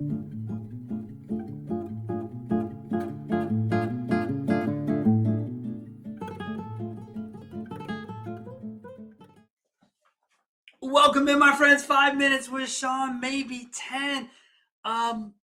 Welcome in, my friends. 5 minutes with Sean, maybe 10. Can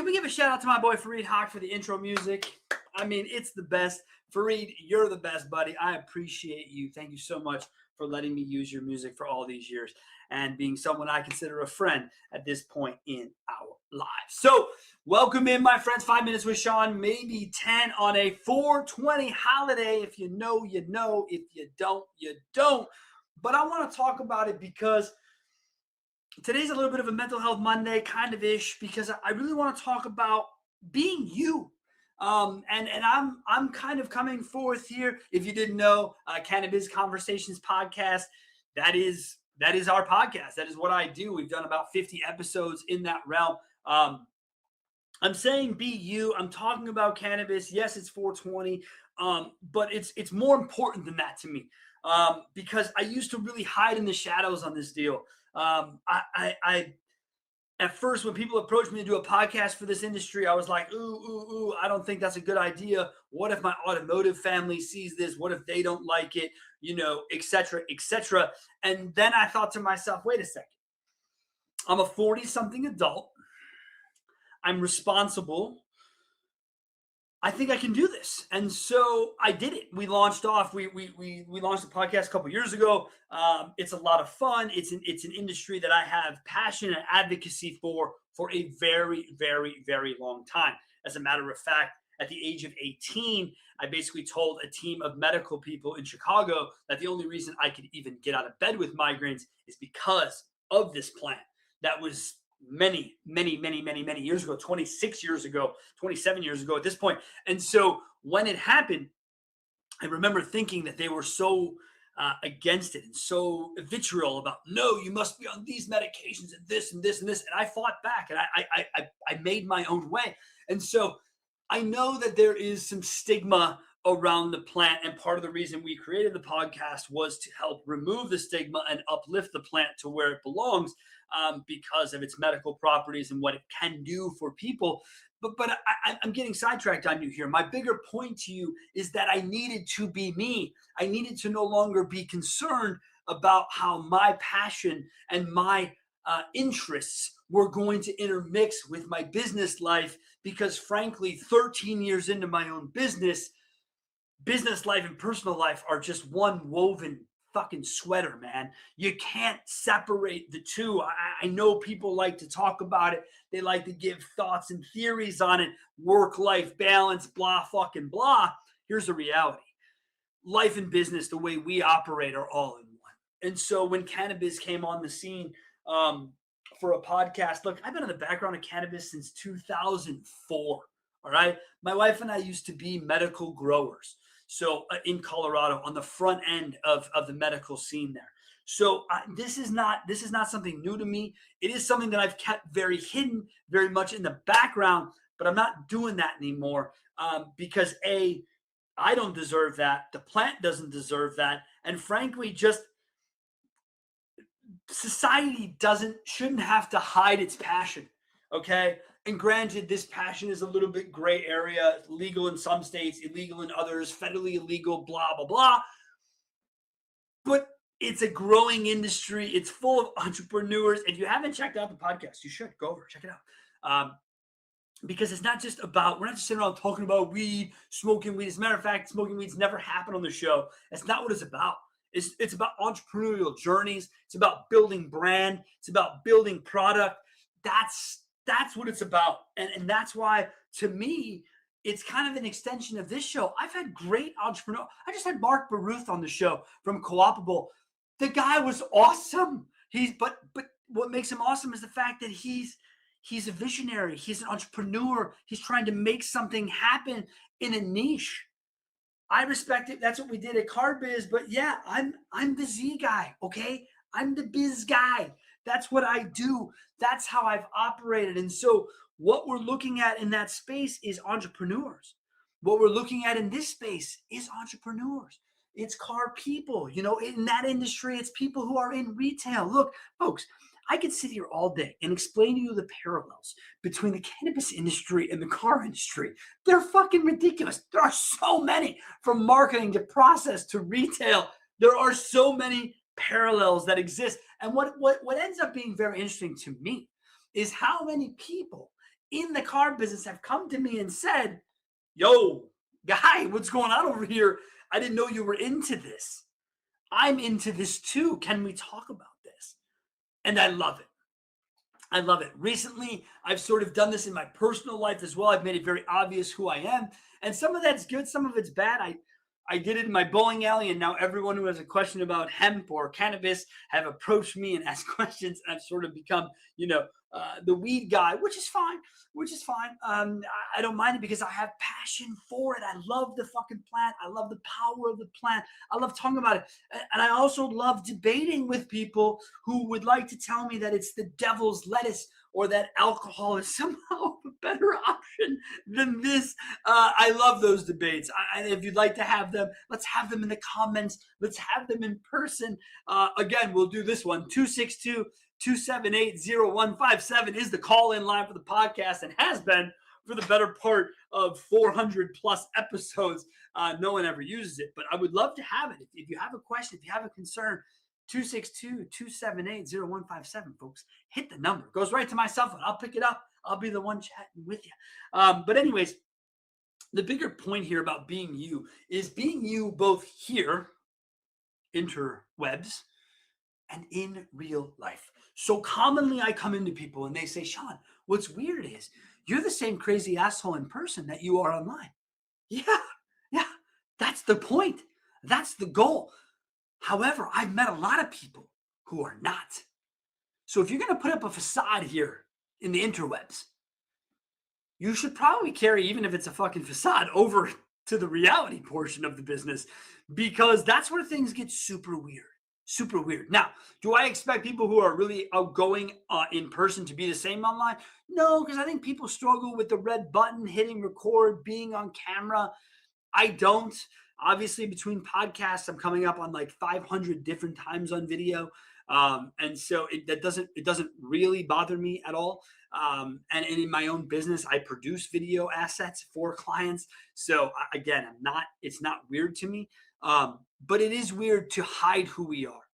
we give a shout out to my boy Fareed Haq for the intro music? I mean, it's the best. Fareed, you're the best, buddy. I appreciate you. Thank you so much for letting me use your music for all these years and being someone I consider a friend at this point in our lives. So, welcome in, my friends. 5 minutes with Sean, maybe 10 on a 420 holiday. If you know, you know. If you don't, you don't. But I want to talk about it because today's a little bit of a mental health Monday, kind of ish, because I really want to talk about being you. And I'm kind of coming forth here. If you didn't know, Cannabis Conversations podcast, that is our podcast. That is what I do. We've done about 50 episodes in that realm. I'm saying be you. I'm talking about cannabis. Yes, it's 420, but it's more important than that to me. Because I used to really hide in the shadows on this deal. I at first, when people approached me to do a podcast for this industry, I was like, ooh, I don't think that's a good idea. What if my automotive family sees this? What if they don't like it? You know, et cetera, et cetera. And then I thought to myself, wait a second. I'm a 40-something adult. I'm responsible. I think I can do this. And so I did it. We launched off. We launched the podcast a couple years ago. It's a lot of fun. It's an industry that I have passion and advocacy for a very, very, very long time. As a matter of fact, at the age of 18, I basically told a team of medical people in Chicago that the only reason I could even get out of bed with migraines is because of this plant. That was many years ago, 26 years ago, 27 years ago at this point. And so when it happened, I remember thinking that they were so against it and so vitriol about, no, you must be on these medications and this and this and this. And I fought back and I made my own way. And so I know that there is some stigma around the plant. And part of the reason we created the podcast was to help remove the stigma and uplift the plant to where it belongs. Because of its medical properties and what it can do for people. But I'm getting sidetracked on you here. My bigger point to you is that I needed to be me. I needed to no longer be concerned about how my passion and my interests were going to intermix with my business life, because frankly, 13 years into my own business life and personal life are just one woven fucking sweater, man. You can't separate the two. I know people like to talk about it. They like to give thoughts and theories on it. Work-life balance, blah, fucking blah. Here's the reality. Life and business, the way we operate, are all in one. And so when cannabis came on the scene for a podcast, look, I've been in the background of cannabis since 2004, all right? My wife and I used to be medical growers. So in Colorado, on the front end of the medical scene there. So this is not something new to me. It is something that I've kept very hidden, very much in the background, but I'm not doing that anymore because A, I don't deserve that. The plant doesn't deserve that. And frankly, just society shouldn't have to hide its passion. Okay. And granted, this passion is a little bit gray area, legal in some states, illegal in others, federally illegal, blah, blah, blah. But it's a growing industry. It's full of entrepreneurs. If you haven't checked out the podcast, you should go over, check it out. Because it's not just about, we're not just sitting around talking about weed, smoking weed. As a matter of fact, smoking weed's never happened on the show. That's not what it's about. It's about entrepreneurial journeys. It's about building brand. It's about building product. That's what it's about. And that's why, to me, it's kind of an extension of this show. I've had great entrepreneurs. I just had Mark Baruth on the show from Co-opable. The guy was awesome. But what makes him awesome is the fact that he's a visionary. He's an entrepreneur. He's trying to make something happen in a niche. I respect it. That's what we did at Card Biz. But yeah, I'm the Z guy, okay? I'm the biz guy. That's what I do. That's how I've operated. And so what we're looking at in that space is entrepreneurs. What we're looking at in this space is entrepreneurs. It's car people. You know, in that industry, it's people who are in retail. Look, folks, I could sit here all day and explain to you the parallels between the cannabis industry and the car industry. They're fucking ridiculous. There are so many, from marketing to process to retail. There are so many parallels that exist. And what ends up being very interesting to me is how many people in the car business have come to me and said, yo, guy, what's going on over here? I didn't know you were into this. I'm into this too. Can we talk about this? And I love it. I love it. Recently, I've sort of done this in my personal life as well. I've made it very obvious who I am. And some of that's good, some of it's bad. I did it in my bowling alley, and now everyone who has a question about hemp or cannabis have approached me and asked questions. And I've sort of become, the weed guy, which is fine, I don't mind it because I have passion for it. I love the fucking plant. I love the power of the plant. I love talking about it. And I also love debating with people who would like to tell me that it's the devil's lettuce or that alcohol is somehow a better option than this. I love those debates. If you'd like to have them, let's have them in the comments. Let's have them in person. Again, we'll do this one. 262-278-0157 is the call-in line for the podcast and has been for the better part of 400 plus episodes. No one ever uses it, but I would love to have it. If you have a question, if you have a concern, 262-278-0157, folks. Hit the number. It goes right to my cell phone. I'll pick it up. I'll be the one chatting with you. But anyways, the bigger point here about being you is being you both here, interwebs, and in real life. So commonly I come into people and they say, Sean, what's weird is you're the same crazy asshole in person that you are online. Yeah. That's the point. That's the goal. However, I've met a lot of people who are not. So if you're going to put up a facade here in the interwebs, you should probably carry, even if it's a fucking facade, over to the reality portion of the business, because that's where things get super weird. Super weird. Now, do I expect people who are really outgoing in person to be the same online? No, because I think people struggle with the red button, hitting record, being on camera. I don't. Obviously, between podcasts, I'm coming up on like 500 different times on video. And so it doesn't really bother me at all. And in my own business, I produce video assets for clients. So again, it's not weird to me. But it is weird to hide who we are.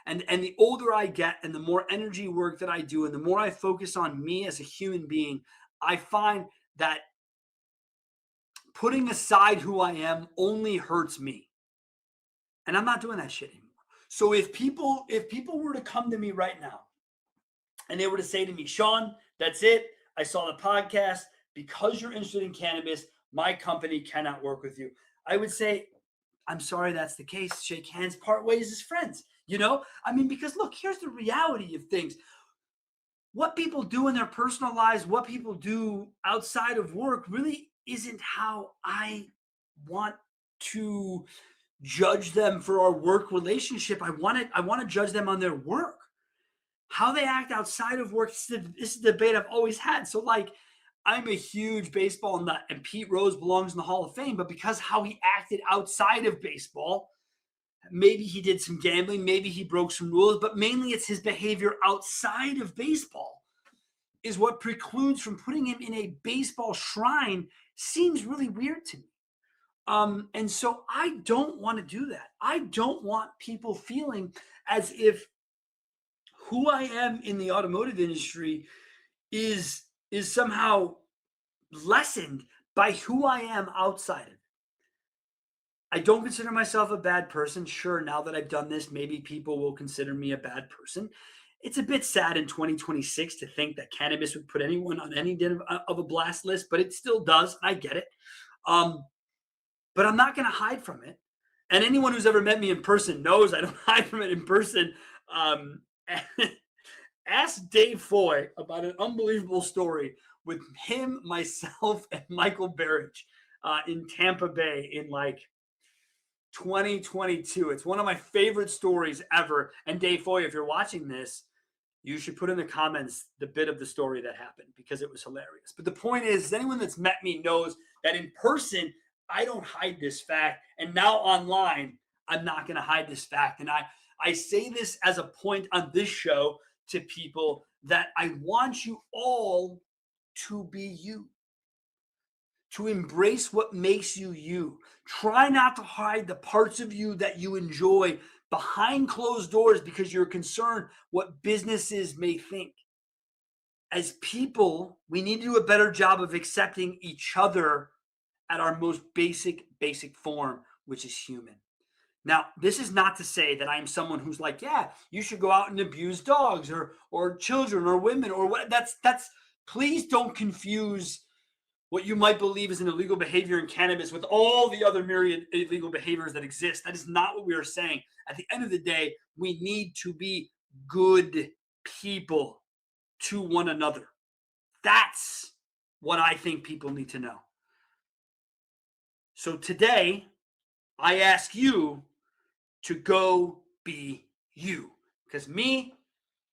And the older I get and the more energy work that I do and the more I focus on me as a human being, I find that putting aside who I am only hurts me. And I'm not doing that shit anymore. So if people were to come to me right now and they were to say to me, Sean, that's it. I saw the podcast. Because you're interested in cannabis, my company cannot work with you. I would say, I'm sorry that's the case. Shake hands, part ways as friends. Because look, here's the reality of things. What people do in their personal lives, what people do outside of work really isn't how I want to judge them for our work relationship. I want to judge them on their work. How they act outside of work, this is a debate I've always had. So like, I'm a huge baseball nut and Pete Rose belongs in the Hall of Fame, but because how he acted outside of baseball, maybe he did some gambling, maybe he broke some rules, but mainly it's his behavior outside of baseball is what precludes from putting him in a baseball shrine. Seems really weird to me. And so I don't want to do that. I don't want people feeling as if who I am in the automotive industry is somehow lessened by who I am outside of it. I don't consider myself a bad person. Sure, now that I've done this, maybe people will consider me a bad person. It's a bit sad in 2026 to think that cannabis would put anyone on any of a blast list, but it still does. I get it. But I'm not going to hide from it. And anyone who's ever met me in person knows I don't hide from it in person. Ask Dave Foy about an unbelievable story with him, myself, and Michael Barrich in Tampa Bay in like 2022. It's one of my favorite stories ever. And Dave Foy, if you're watching this, you should put in the comments the bit of the story that happened because it was hilarious. But the point is, anyone that's met me knows that in person, I don't hide this fact. And now online, I'm not going to hide this fact. And I say this as a point on this show to people that I want you all to be you, to embrace what makes you you. Try not to hide the parts of you that you enjoy behind closed doors because you're concerned what businesses may think. As people, we need to do a better job of accepting each other at our most basic form, which is human. Now, this is not to say that I'm someone who's like, yeah, you should go out and abuse dogs or children or women or what. That's please don't confuse what you might believe is an illegal behavior in cannabis with all the other myriad illegal behaviors that exist. That is not what we are saying. At the end of the day, we need to be good people to one another. That's what I think people need to know. So today, I ask you to go be you. Because me,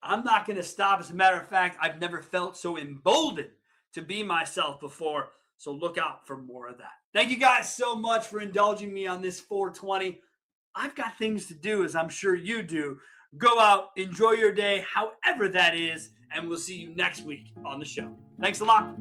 I'm not going to stop. As a matter of fact, I've never felt so emboldened to be myself before. So look out for more of that. Thank you guys so much for indulging me on this 420. I've got things to do, as I'm sure you do. Go out, enjoy your day, however that is, and we'll see you next week on the show. Thanks a lot.